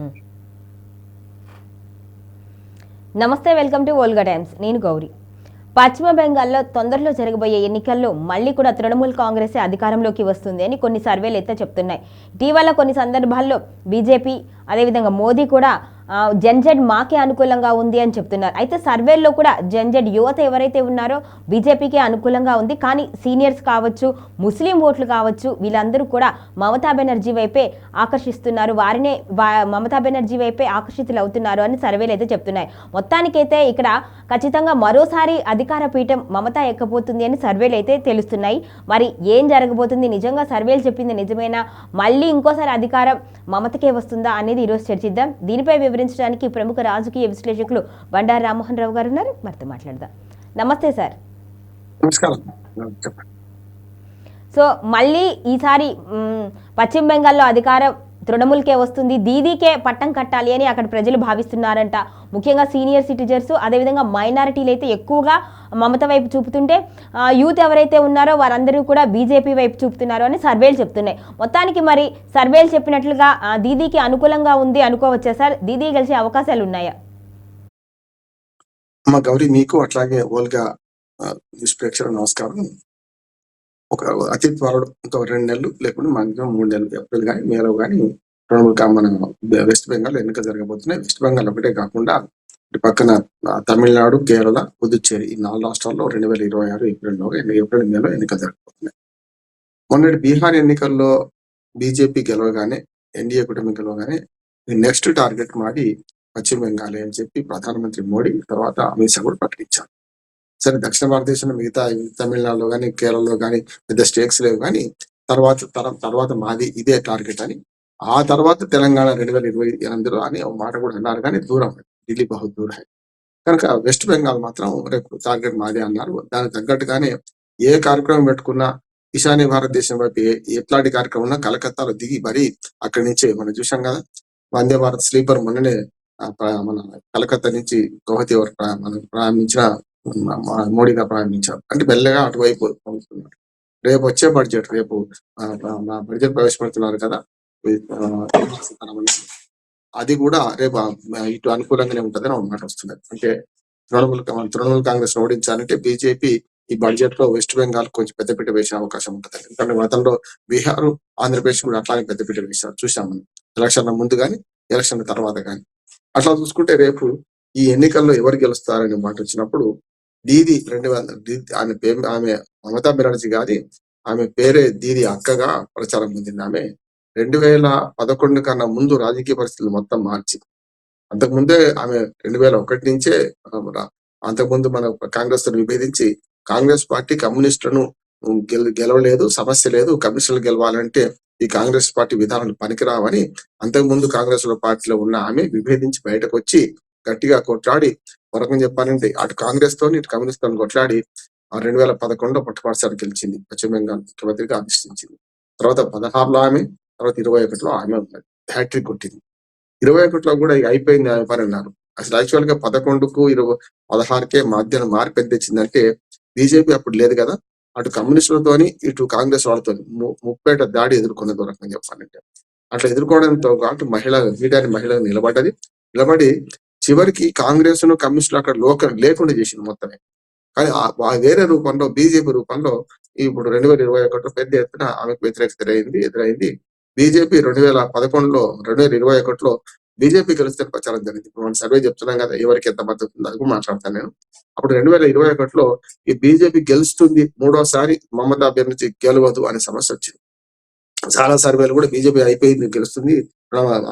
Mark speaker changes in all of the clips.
Speaker 1: ఉమ్. నమస్తే, welcome to Volga times. నేను గౌరీ. పశ్చిమ బెంగాల్లో తొందరలో జరగబోయే ఎన్నికల్లో మళ్ళీ కూడా తృణమూల్ కాంగ్రెస్ అధికారంలోకి వస్తుంది అని కొన్ని సర్వేలు అయితే చెప్తున్నాయి. ఇటీవల కొన్ని సందర్భాల్లో బీజేపీ అదేవిధంగా మోదీ కూడా జన్జెడ్ మాకే అనుకూలంగా ఉంది అని చెప్తున్నారు. అయితే సర్వేల్లో కూడా జన్జెడ్ యువత ఎవరైతే ఉన్నారో బీజేపీకే అనుకూలంగా ఉంది. కానీ సీనియర్స్ కావచ్చు, ముస్లిం ఓట్లు కావచ్చు, వీళ్ళందరూ కూడా మమతా బెనర్జీ వైపే ఆకర్షిస్తున్నారు, వారినే మమతా బెనర్జీ వైపే ఆకర్షితులు అవుతున్నారు అని సర్వేలు అయితే చెప్తున్నాయి. మొత్తానికైతే ఇక్కడ ఖచ్చితంగా మరోసారి అధికార పీఠం మమతా ఎక్కబోతుంది అని సర్వేలు అయితే తెలుస్తున్నాయి. మరి ఏం జరగబోతుంది, నిజంగా సర్వేలు చెప్పింది నిజమేనా, మళ్ళీ ఇంకోసారి అధికారం మమతకే వస్తుందా అనేది ఈరోజు చర్చిద్దాం. దీనిపై వివరించడానికి ప్రముఖ రాజకీయ విశ్లేషకులు బండారు రామ్మోహన్ రావు గారు ఉన్నారు. మరితో మాట్లాడదాం. నమస్తే సార్.
Speaker 2: నమస్కారం.
Speaker 1: సో మళ్ళీ ఈసారి పశ్చిమ బెంగాల్లో అధికారం తృణమూల్కే వస్తుంది, దీదీకే పట్టం కట్టాలి అని అక్కడ ప్రజలు భావిస్తున్నారంట. ముఖ్యంగా సీనియర్ సిటిజన్స్ అదేవిధంగా మైనారిటీలు అయితే ఎక్కువగా మమత వైపు చూపుతుంటే యూత్ ఎవరైతే ఉన్నారో వారందరూ కూడా బీజేపీ వైపు చూపుతున్నారు అని సర్వేలు చెప్తున్నాయి. మొత్తానికి మరి సర్వేలు చెప్పినట్లుగా దీదీకి అనుకూలంగా ఉంది అనుకోవచ్చా సార్? దీదీ గెలిచే అవకాశాలు ఉన్నాయా?
Speaker 2: అమ్మ గౌరీ, మీకు అట్లాగే ఓల్గా ప్రేక్షకులకు నమస్కారం. ఒక అతి త్వరలో ఇంకో 2 నెలలు లేకుండా మాక్సిమం 3 నెలలు, ఏప్రిల్ కానీ మేలో కానీ మన వెస్ట్ బెంగాల్ ఎన్నికలు జరగబోతున్నాయి. వెస్ట్ బెంగాల్ ఒకటే కాకుండా ఇటు పక్కన తమిళనాడు, కేరళ, పుదుచ్చేరి ఈ 4 రాష్ట్రాల్లో 2026 ఏప్రిల్ మేలో ఎన్నికలు జరగబోతున్నాయి. మొన్నటి బీహార్ ఎన్నికల్లో బీజేపీ గెలవగానే, ఎన్డీఏ కూటమి గెలవగానే నెక్స్ట్ టార్గెట్ మాది పశ్చిమ బెంగాల్ అని చెప్పి ప్రధానమంత్రి మోడీ తర్వాత అమిత్ షా కూడా ప్రకటించారు. సరే, దక్షిణ భారతదేశంలో మిగతా తమిళనాడులో కానీ కేరళలో కానీ పెద్ద స్టేక్స్ లేవు, కానీ తర్వాత మాది ఇదే టార్గెట్ అని. ఆ తర్వాత తెలంగాణ 2028 అని ఒక మాట కూడా అన్నారు, కానీ దూరం, ఢిల్లీ బహు దూరం. కనుక వెస్ట్ బెంగాల్ మాత్రం రేపు టార్గెట్ మాదే అన్నారు. దానికి తగ్గట్టుగానే ఏ కార్యక్రమం పెట్టుకున్నా, ఈశాన్య భారతదేశం వైపు ఎట్లాంటి కార్యక్రమం ఉన్నా కలకత్తాలో దిగి మరి అక్కడి నుంచే మనం చూసాం కదా, వందే భారత్ స్లీపర్ మొన్ననే మన కలకత్తా నుంచి గౌహతి వరకు మనం ప్రారంభించిన మోడీగా ప్రారంభించారు. అంటే మెల్లగా అటువైపు పంపుతున్నారు. రేపు వచ్చే బడ్జెట్, రేపు బడ్జెట్ ప్రవేశపెడుతున్నారు కదా, అది కూడా రేపు ఇటు అనుకూలంగానే ఉంటుందని ఒక మాట వస్తున్నది. అంటే తృణమూల్ కాంగ్రెస్ ఓడించాలంటే బీజేపీ ఈ బడ్జెట్ లో వెస్ట్ బెంగాల్ కొంచెం పెద్దపీట వేసే అవకాశం ఉంటుంది. ఎందుకంటే గతంలో బీహార్, ఆంధ్రప్రదేశ్ కూడా అట్లానే పెద్దపీట వేశారు, చూసాం మనం, ఎలక్షన్ల ముందు కానీ ఎలక్షన్ల తర్వాత కానీ. అట్లా చూసుకుంటే రేపు ఈ ఎన్నికల్లో ఎవరు గెలుస్తారనే మాట వచ్చినప్పుడు దీది ఆమె మమతా బెనర్జీ గారి ఆమె పేరే దీది అక్కగా ప్రచారం పొందింది. ఆమె 2011 కన్నా ముందు రాజకీయ పరిస్థితులు మొత్తం మార్చి, అంతకుముందే ఆమె 2001 నుంచే అంతకుముందు మన కాంగ్రెస్ తో విభేదించి, కాంగ్రెస్ పార్టీ కమ్యూనిస్టులను గెలవలేదు, సమస్య లేదు, కమ్యూనిస్టులు గెలవాలంటే ఈ కాంగ్రెస్ పార్టీ విధానాలు పనికిరావని అంతకుముందు కాంగ్రెస్ పార్టీలో ఉన్న ఆమె విభేదించి బయటకు వచ్చి గట్టిగా కొట్లాడి, వరకం చెప్పాలంటే అటు కాంగ్రెస్ తోని ఇటు కమ్యూనిస్ట్ తో కొట్లాడి 2011లో పుట్టపరసారి గెలిచింది, పశ్చిమ బెంగాల్ ముఖ్యమంత్రిగా అధిష్ఠించింది. తర్వాత 16లో ఆమె, తర్వాత 21లో ఆమె ఉన్నది, హ్యాట్రిక్ కొట్టింది. 21లో కూడా ఇక అయిపోయింది ఆమె పని అన్నారు. అసలు యాక్చువల్ గా 11కు 16కే మధ్యన మార్పు ఎంత తెచ్చిందంటే, బీజేపీ అప్పుడు లేదు కదా, అటు కమ్యూనిస్టులతోని ఇటు కాంగ్రెస్ వాళ్ళతో ముప్పేట దాడి ఎదుర్కొన్నది రకంగా చెప్పాలంటే. అట్లా ఎదుర్కోవడంతో పాటు మహిళ నిలబడి చివరికి కాంగ్రెస్ ను కమ్యూనిస్టులు అక్కడ లేకుండా చేసింది మొత్తమే. కానీ వేరే రూపంలో, బీజేపీ రూపంలో ఇప్పుడు 2021 పెద్ద ఎత్తున ఆమెకు వ్యతిరేకత ఎదురైంది. బీజేపీ 2011లో 2021లో బీజేపీ గెలిస్తే ప్రచారం జరిగింది. ఇప్పుడు మనం సర్వే చెప్తున్నాం కదా, ఎవరికి ఎంత మద్దతు ఉందో అది కూడా మాట్లాడతాను నేను. అప్పుడు 2021లో ఈ బీజేపీ గెలుస్తుంది, మూడోసారి మమతా బెనర్జీ గెలవదు అనే సమస్య వచ్చింది. చాలా సర్వేలు కూడా బీజేపీ అయిపోయింది, గెలుస్తుంది,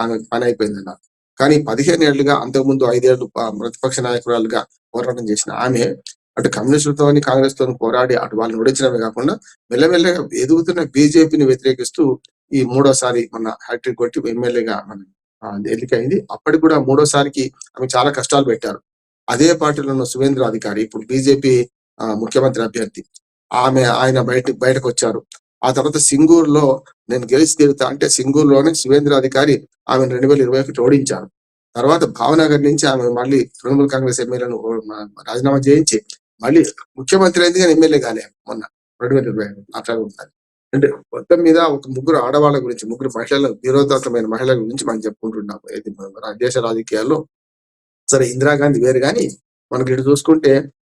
Speaker 2: ఆమె పని అయిపోయింది అన్నారు. కానీ 15 ఏళ్లుగా, అంతకుముందు 5 ఏళ్లు ప్రతిపక్ష నాయకురాలుగా పోరాటం చేసిన ఆమె అటు కమ్యూనిస్టులతోని కాంగ్రెస్ తోని పోరాడి అటు వాళ్ళని ఓడించడమే కాకుండా మెల్లమెల్లగా ఎదుగుతున్న బీజేపీని వ్యతిరేకిస్తూ ఈ మూడోసారి మన హ్యాట్రిక్ కొట్టి ఎమ్మెల్యేగా మన ఎన్నికైంది. అప్పటికి కూడా మూడోసారికి ఆమె చాలా కష్టాలు పెట్టారు. అదే పార్టీలో ఉన్న సువేంద్ర అధికారి ఇప్పుడు బీజేపీ ముఖ్యమంత్రి అభ్యర్థి, ఆయన బయటకు వచ్చారు. ఆ తర్వాత సింగూరులో నేను గెలిచి తీరుతా అంటే సింగూరులోనే సువేంద్ర అధికారి ఆమెను 2021 ఓడించారు. తర్వాత భావనగర్ నుంచి ఆమె మళ్ళీ తృణమూల్ కాంగ్రెస్ ఎమ్మెల్యేను రాజీనామా చేయించి మళ్ళీ ముఖ్యమంత్రి అయింది, కానీ ఎమ్మెల్యే కాలే మొన్న 2025 అట్లా ఉంటుంది. అంటే మొత్తం మీద ఒక ముగ్గురు ఆడవాళ్ళ గురించి, ముగ్గురు మహిళల ధీరోదాత్తమైన మహిళల గురించి మనం చెప్పుకుంటున్నాం. ఇది మన దేశ రాజకీయాల్లో. సరే ఇందిరాగాంధీ వేరు గాని, మనకి ఇటు చూసుకుంటే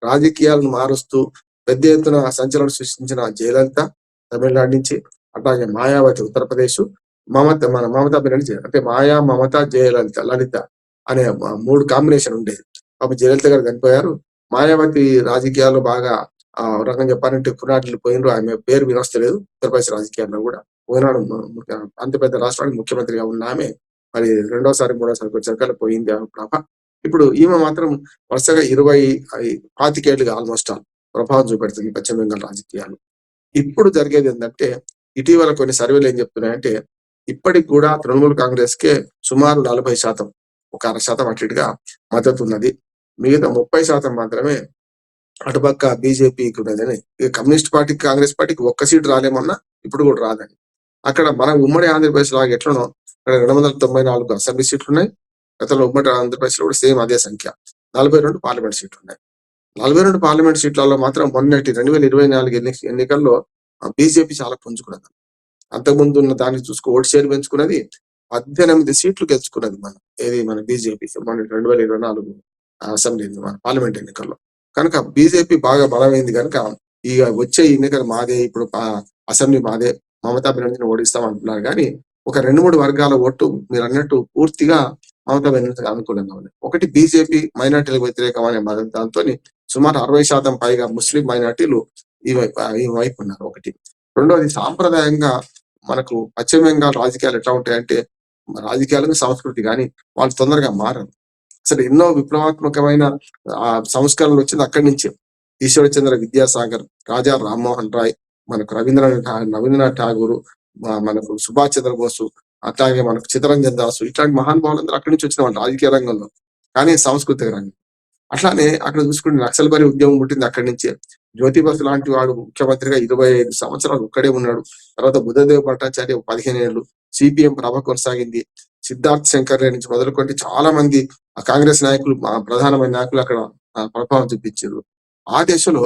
Speaker 2: రాజకీయాలను మారుస్తూ పెద్ద ఎత్తున సంచలనం సృష్టించిన జయలలిత తమిళనాడు నుంచి, అట్లాగే మాయావతి ఉత్తరప్రదేశ్, మమతా బెనర్జీ అంటే మాయా, మమత, జయలలిత, లలిత అనే 3 కాంబినేషన్ ఉండేది. పాపం జయలలిత గారు చనిపోయారు. మాయావతి రాజకీయాల్లో బాగా ఒక రకంగా చెప్పాలంటే పునాదులు పోయినరు. ఆమె పేరు వినొస్తలేదు ఉత్తరప్రదేశ్ రాజకీయాల్లో కూడా. పోయినాడు అంత పెద్ద రాష్ట్రానికి ముఖ్యమంత్రిగా ఉన్న ఆమె మరి రెండోసారి, మూడోసారికి వచ్చాక పోయింది ఆమె ప్రభ. ఇప్పుడు ఈమె మాత్రం వరుసగా 25 ఏళ్లుగా ఆల్మోస్ట్ ప్రభావం చూపెడుతుంది పశ్చిమ బెంగాల్ రాజకీయాలు. ఇప్పుడు జరిగేది ఏంటంటే, ఇటీవల కొన్ని సర్వేలు ఏం చెప్తున్నాయంటే, ఇప్పటికి కూడా తృణమూల్ కాంగ్రెస్ కే సుమారు 40%, ఒక 1/2% అటు ఇటుగా మద్దతు ఉన్నది. మిగతా 30% మాత్రమే అటుపక్క బీజేపీకి ఉన్నదని. ఇక కమ్యూనిస్ట్ పార్టీకి, కాంగ్రెస్ పార్టీకి ఒక్క సీటు రాలేమన్నా ఇప్పుడు కూడా రాదని. అక్కడ మన ఉమ్మడి ఆంధ్రప్రదేశ్ లాగా ఎట్లనో అక్కడ 294 అసెంబ్లీ సీట్లు ఉన్నాయి. గతంలో ఉమ్మడి ఆంధ్రప్రదేశ్ లో కూడా సేమ్ అదే సంఖ్య. 42 పార్లమెంట్ సీట్లు ఉన్నాయి. 42 పార్లమెంట్ సీట్లలో మాత్రం మొన్నటి 2024 ఎన్నికల్లో బీజేపీ చాలా పుంజుకున్నది. అంతకుముందు ఉన్న దాన్ని చూసుకో ఓటు షేర్ పెంచుకున్నది. 18 సీట్లు గెలుచుకున్నది మన బీజేపీ మన 2024 అసెంబ్లీ మన పార్లమెంట్ ఎన్నికల్లో. కనుక బీజేపీ బాగా బలమైంది కనుక ఇక వచ్చే ఎన్నికలు మాదే, ఇప్పుడు అసెంబ్లీ మాదే, మమతా బెనర్జీని ఓడిస్తాం అంటున్నారు. కానీ ఒక 2-3 వర్గాల ఓటు మీరు అన్నట్టు పూర్తిగా మమతా బెనర్జీకి అనుకూలంగా ఉంది. ఒకటి బీజేపీ మైనార్టీలకు వ్యతిరేకమైన దాంతో సుమారు 60% పైగా ముస్లిం మైనార్టీలు ఈ వైపు ఉన్నారు ఒకటి. రెండోది సాంప్రదాయంగా మనకు పశ్చిమ బెంగాల్ రాజకీయాలు ఎట్లా ఉంటాయంటే, రాజకీయాలకు సంస్కృతి కానీ వాళ్ళు తొందరగా మారరు. అసలు ఎన్నో విప్లవాత్మకమైన సంస్కరణలు వచ్చింది అక్కడి నుంచే. ఈశ్వరచంద్ర విద్యాసాగర్, రాజా రామ్మోహన్ రాయ్, మనకు రవీంద్రనాథ్ ఠాగూర్, మనకు సుభాష్ చంద్రబోసు, అట్లాగే మనకు చిత్తరంజన్ దాసు, ఇట్లాంటి మహానుభావులందరూ అక్కడి నుంచి వచ్చిన వాళ్ళు రాజకీయ రంగంలో, కానీ సాంస్కృతిక రంగం. అట్లానే అక్కడ చూసుకుంటే నక్సల్బరీ ఉద్యమం పుట్టింది అక్కడి నుంచే. జ్యోతిబసు లాంటి వాడు ముఖ్యమంత్రిగా 25 సంవత్సరాలు ఒక్కడే ఉన్నాడు. తర్వాత బుద్ధదేవ్ భట్టాచార్య 15 ఏళ్ళు, సిపిఎం ప్రభ కొనసాగింది. సిద్ధార్థ్ శంకర్ నుంచి మొదలుకొని చాలా మంది కాంగ్రెస్ నాయకులు, ప్రధానమైన నాయకులు అక్కడ ప్రభావం చూపించారు. ఆ దేశంలో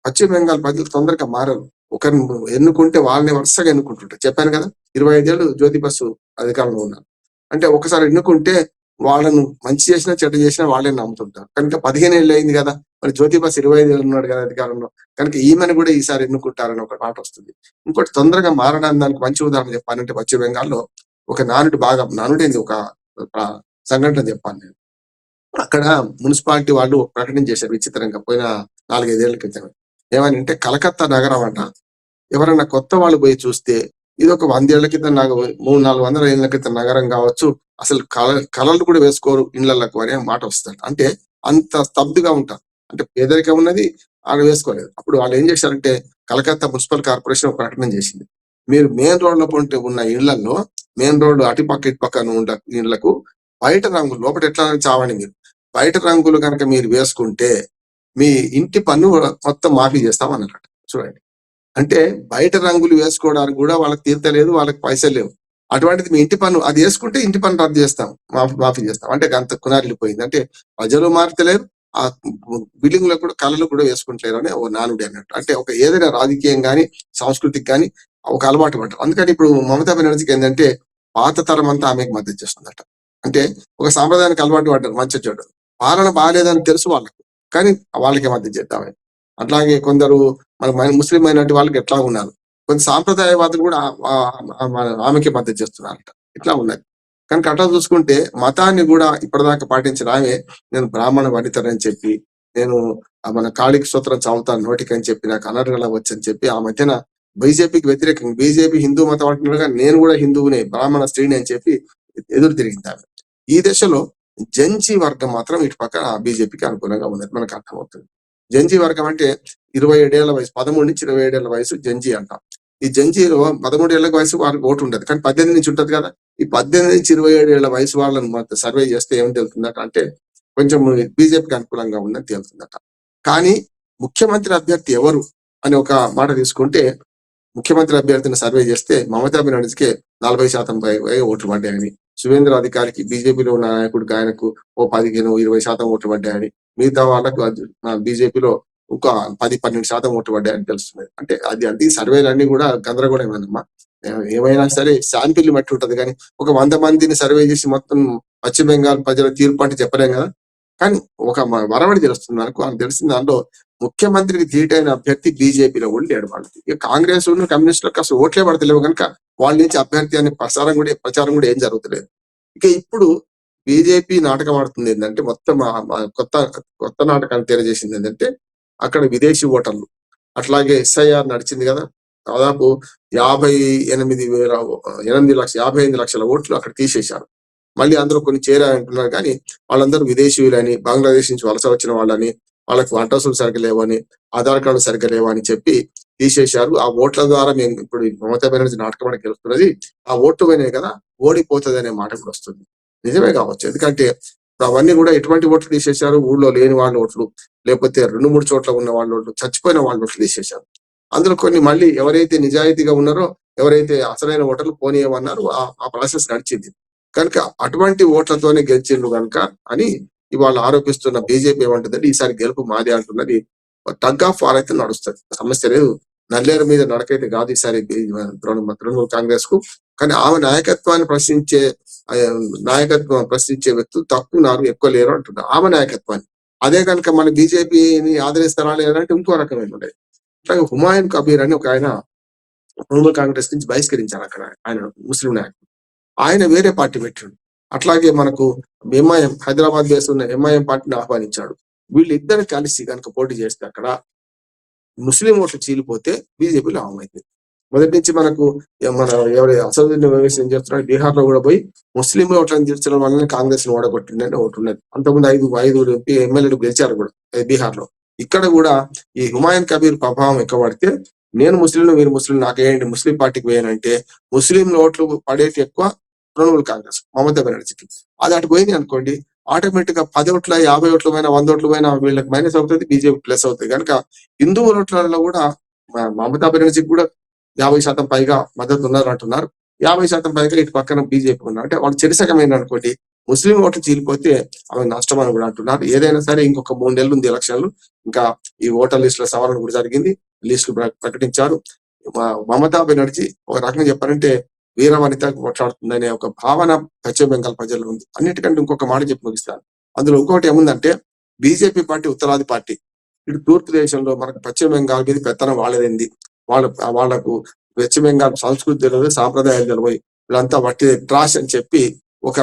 Speaker 2: పశ్చిమ బెంగాల్ ప్రజలు తొందరగా మారరు. ఒకరిని ఎన్నుకుంటే వాళ్ళని వరుసగా ఎన్నుకుంటుంటారు. చెప్పాను కదా, 25 ఏళ్ళు జ్యోతిబసు అధికారంలో ఉన్నారు. అంటే ఒకసారి ఎన్నుకుంటే వాళ్ళను మంచి చేసినా చెడ్డ చేసినా వాళ్ళే నమ్ముతుంటారు. కనుక 15 ఏళ్ళు అయింది కదా, మరి జ్యోతిబస్ 25 ఏళ్ళు ఉన్నాడు కదా అధికారంలో, కనుక ఈమెను కూడా ఈసారి ఎన్నుకుంటారని ఒక మాట వస్తుంది. ఇంకోటి తొందరగా మారడానికి దానికి మంచి ఉదాహరణ చెప్పాలంటే పశ్చిమ బెంగాల్లో ఒక నానుడైంది ఒక సంఘటన చెప్పాను నేను. అక్కడ మున్సిపాలిటీ వాళ్ళు ప్రకటన చేశారు విచిత్రంగా పోయిన 4-5 ఏళ్ల క్రితం. ఏమని అంటే, కలకత్తా నగరం అంట ఎవరైనా కొత్త వాళ్ళు పోయి చూస్తే ఇది ఒక 100 ఏళ్ల క్రితం 300-400 ఏళ్ల క్రితం నగరం కావచ్చు, అసలు కలలు కూడా వేసుకోరు ఇళ్లకు అనే మాట వస్తుంది. అంటే అంత స్తబ్దుగా ఉంటారు. అంటే పేదరికం ఉన్నది, వాళ్ళు వేసుకోలేదు. అప్పుడు వాళ్ళు ఏం చేశారంటే, కలకత్తా మున్సిపల్ కార్పొరేషన్ ఒక ప్రకటన చేసింది. మీరు మెయిన్ రోడ్ లో ఉన్న ఇళ్లలో, మెయిన్ రోడ్ అటుపక్క ఇటుపక్కన ఉన్న ఇళ్లకు బయట రంగులు, లోపల ఎట్లా చావండి మీరు, బయట రంగులు కనుక మీరు వేసుకుంటే మీ ఇంటి పన్ను మొత్తం మాఫీ చేస్తాం అన్నమాట. చూడండి, అంటే బయట రంగులు వేసుకోవడానికి కూడా వాళ్ళకి తీర్తలేదు, వాళ్ళకి పైసలు లేవు. అటువంటిది మీ ఇంటి పన్ను అది వేసుకుంటే ఇంటి పన్ను రద్దు చేస్తాం, మాఫీ చేస్తాం. అంటే అంత కునారిల్లిపోయింది. అంటే ప్రజలు మారుతలేరు, ఆ బిల్డింగ్ లో కూడా కళలు కూడా వేసుకుంటలేరు అని ఓ నానుడి అన్నట్టు. అంటే ఒక ఏదైనా రాజకీయం కానీ సంస్కృతికి కానీ ఒక అలవాటు పడ్డారు. అందుకని ఇప్పుడు మమతా బెనర్జీకి ఏంటంటే పాత తరం అంతా ఆమెకు మద్దతు చేస్తుందట. అంటే ఒక సాంప్రదాయానికి అలవాటు పడ్డారు, మంచి చెడు. పాలన బాగాలేదని తెలుసు వాళ్ళకు, కానీ వాళ్ళకి మద్దతు చేద్దామని. అట్లాగే కొందరు మన ముస్లిం అయినటువంటి వాళ్ళకి ఎట్లా ఉన్నారు, కొంత సాంప్రదాయవాదులు కూడా ఆమెకి మద్దతు చేస్తున్నారట. ఇట్లా ఉన్నది. కనుక అట్లా చూసుకుంటే మతాన్ని కూడా ఇప్పటిదాకా పాటించిన ఆమె, నేను బ్రాహ్మణ పండితుడని చెప్పి, నేను మన కాళిక సూత్రం చదువుతాను నోటికి అని చెప్పి, నాకు అనర్గల వచ్చని చెప్పి ఆ మధ్యన బీజేపీకి వ్యతిరేకంగా, బీజేపీ హిందూ మతం అంటున్నాడుగా, నేను కూడా హిందువునే, బ్రాహ్మణ స్త్రీని అని చెప్పి ఎదురు తిరిగింది ఆమె. ఈ దశలో జంజీ వర్గం మాత్రం ఇటు పక్క బీజేపీకి అనుకూలంగా ఉన్నది మనకు అర్థమవుతుంది. జంజీ వర్గం అంటే 27 ఏళ్ల వయసు, 13 నుంచి 27 ఏళ్ల వయసు జంజీ అంటాం. ఈ జంజీలో 13 ఏళ్ల వయసు వారికి ఓటు ఉండదు, కానీ 18 నుంచి ఉంటది కదా. ఈ 18 నుంచి 27 ఏళ్ల వయసు వాళ్ళని సర్వే చేస్తే ఏం తెలుతుందట అంటే, కొంచెం బీజేపీకి అనుకూలంగా ఉందని తేలుతుందట. కానీ ముఖ్యమంత్రి అభ్యర్థి ఎవరు అని ఒక మాట తీసుకుంటే, ముఖ్యమంత్రి అభ్యర్థిని సర్వే చేస్తే మమతా బెనర్జీకే 40% ఓట్లు పడ్డాయని, సువేంద్ర అధికారికి బీజేపీలో ఉన్న నాయకుడికి ఆయనకు ఓ 15-20% ఓట్లు పడ్డాయని, మిగతా వాళ్ళకు బీజేపీలో ఒక 10-12% ఓట్లు పడ్డాయని తెలుస్తున్నది. అంటే అది సర్వేలు అన్ని కూడా గందరగోళమేనమ్మా. ఏమైనా సరే శాంపిల్ బట్టి ఉంటది కానీ ఒక 100 మందిని సర్వే చేసి మొత్తం పశ్చిమ బెంగాల్ ప్రజల తీర్పు అంటే చెప్పలేం కదా. కానీ ఒక వరవడి తెలుస్తుంది మనకు. అది తెలిసిన దాంట్లో ముఖ్యమంత్రికి ధీటైన అభ్యర్థి బీజేపీలో కూడా లేడు వాళ్ళకి. ఇక కాంగ్రెస్ కమ్యూనిస్టులకు అసలు ఓట్లే పడతలేవు కనుక వాళ్ళ నుంచి అభ్యర్థి అనే ప్రచారం కూడా ఏం జరుగుతలేదు. ఇక ఇప్పుడు బీజేపీ నాటకం ఆడుతుంది ఏంటంటే మొత్తం కొత్త నాటకాన్ని తెలియజేసింది ఏంటంటే అక్కడ విదేశీ ఓటర్లు, అట్లాగే ఎస్ఐఆర్ నడిచింది కదా, దాదాపు 58 లక్షల ఓట్లు అక్కడ తీసేశారు. మళ్ళీ అందరూ కొన్ని చేరారంటున్నారు కానీ వాళ్ళందరూ విదేశీయులని, బంగ్లాదేశ్ నుంచి వలస వచ్చిన వాళ్ళని, వాళ్ళకి అడ్రస్సులు సరిగ్గా లేవని, ఆధార్ కార్డు సరిగ్గా లేవని చెప్పి తీసేశారు. ఆ ఓట్ల ద్వారా మేము ఇప్పుడు మమతా బెనర్జీ నాటకం అని గెలుస్తున్నది ఆ ఓట్లు పోయినాయి కదా, ఓడిపోతుంది అనే మాట కూడా వస్తుంది. నిజమే కావచ్చు, ఎందుకంటే అవన్నీ కూడా ఎటువంటి ఓట్లు తీసేశారు, ఊళ్ళో లేని వాళ్ళ ఓట్లు, లేకపోతే 2-3 చోట్ల ఉన్న వాళ్ళ ఓట్లు, చచ్చిపోయిన వాళ్ళ ఓట్లు తీసేశారు. అందులో కొన్ని మళ్ళీ ఎవరైతే నిజాయితీగా ఉన్నారో, ఎవరైతే అసలైన ఓటర్లు పోనీయమన్నారో ఆ ప్రాసెస్ నడిచింది కనుక అటువంటి ఓట్లతోనే గెలిచిండ్రు కనుక అని ఇవాళ ఆరోపిస్తున్న బీజేపీ ఏమంటుందంటే ఈసారి గెలుపు మాదే అంటున్నది. టగ్ ఆఫ్ వార్ అయితే నడుస్తుంది, సమస్య లేదు. నల్లేరు మీద నడకైతే కాదు ఈసారి తృణమూల్ కాంగ్రెస్ కు. కానీ ఆమె నాయకత్వం ప్రశ్నించే వ్యక్తులు తక్కువ ఉన్నారు, ఎక్కువ లేరు అంటున్నారు ఆమె నాయకత్వాన్ని. అదే కనుక మన బీజేపీని ఆదరిస్తారా లేదంటే ఇంకో రకమైన ఉండేది. అట్లాగే హుమాయూన్ కబీర్ అని ఒక ఆయన తృణమూల్ కాంగ్రెస్ నుంచి బహిష్కరించారు. అక్కడ ఆయన ముస్లిం నాయకుడు, ఆయన వేరే పార్టీ పెట్టాడు. అట్లాగే మనకు ఎంఐఎం, హైదరాబాద్ బేస్ ఉన్న ఎంఐఎం పార్టీని ఆహ్వానించాడు. వీళ్ళిద్దరు కలిసి కనుక పోటీ చేస్తే అక్కడ ముస్లిం ఓట్లు చీలిపోతే బీజేపీ లాభమైంది. మొదటి నుంచి మనకు ఎవరి అసదుద్దీన్ ఓవైసీ ఏం చేస్తున్నాడు, బీహార్ లో కూడా పోయి ముస్లిం ఓట్లను తీర్చడం వల్ల కాంగ్రెస్ ని ఓడగొట్టిందని ఒకటి ఉన్నది. అంతకుముందు 5 ఎమ్మెల్యేలు గెలిచారు కూడా బీహార్ లో. ఇక్కడ కూడా ఈ హుమాయూన్ కబీర్ ప్రభావం ఎక్కువ పడితే నేను ముస్లింలు, మీరు ముస్లిం, నాకేంటి ముస్లిం పార్టీకి వేయనంటే ముస్లిం ఓట్లు పడేటి ఎక్కువ తృణమూల్ కాంగ్రెస్, మమతా బెనర్జీకి. అది అటు పోయింది అనుకోండి, ఆటోమేటిక్ గా 10 ఓట్ల 50 ఓట్లు పైన 100 ఓట్లు పైన వీళ్ళకి మైనస్ అవుతుంది, బీజేపీ ప్లస్ అవుతుంది. కనుక హిందూ ఓట్లలో కూడా మమతా బెనర్జీకి కూడా 50% పైగా మద్దతు ఉన్నారు అంటున్నారు. 50% పైగా ఇటు పక్కన బీజేపీ ఉన్నారు. అంటే వాళ్ళు చెరిసగమైన అనుకోండి, ముస్లిం ఓట్లు చీలిపోతే ఆమె నష్టం అని కూడా అంటున్నారు. ఏదైనా సరే ఇంకొక 3 నెలలు ఉంది ఎలక్షన్లు. ఇంకా ఈ ఓటర్ లిస్టుల సవరణ కూడా జరిగింది, లిస్టులు ప్రకటించారు. మమతా బెనర్జీ ఒక రకంగా చెప్పారంటే వీరవనిత కొట్లాడుతుందనే ఒక భావన పశ్చిమ బెంగాల్ ప్రజల్లో ఉంది. అన్నిటికంటే ఇంకొక మాట చెప్పి ముగిస్తాను. అందులో ఇంకొకటి ఏముందంటే బీజేపీ పార్టీ ఉత్తరాది పార్టీ, ఇటు తూర్పు దేశంలో మనకు పశ్చిమ బెంగాల్ మీద పెత్తనం వాళ్ళదేంది, వాళ్లకు పశ్చిమ బెంగాల్ సంస్కృతి తెలియదు, సాంప్రదాయాలు తెలియదు, వీళ్ళంతా వట్టి ట్రాష్ అని చెప్పి ఒక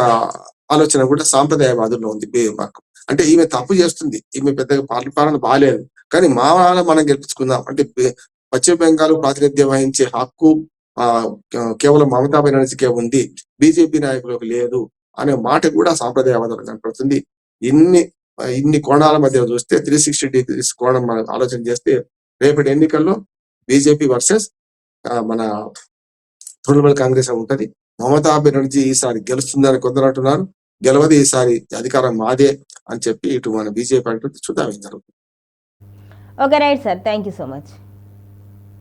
Speaker 2: ఆలోచన కూడా సాంప్రదాయవాదుల్లో ఉంది. అంటే ఈమె తప్పు చేస్తుంది, ఈమె పెద్దగా పాలన బాగాలేదు, కానీ మా వాళ్ళ మనం గెలిపించుకుందాం అంటే పశ్చిమ బెంగాల్ ప్రాతినిధ్యం వహించే హక్కు కేవలం మమతా బెనర్జీకే ఉంది, బీజేపీ నాయకులకు లేదు అనే మాట కూడా సాంప్రదాయవాదం కనపడుతుంది. ఇన్ని కోణాల మధ్య చూస్తే 360 డిగ్రీస్ కోణం మనం ఆలోచన చేస్తే రేపటి ఎన్నికల్లో బీజేపీ వర్సెస్ మన తృణమూల్ కాంగ్రెస్ ఉంటది. మమతా బెనర్జీ ఈసారి గెలుస్తుందని కొందరు అంటున్నారు, గెలవది ఈసారి అధికారం మాదే అని చెప్పి ఇటు మన బీజేపీ అంటుంది. చూద్దాం ఏం జరుగుతుంది.
Speaker 1: Okay right sir, thank you so much.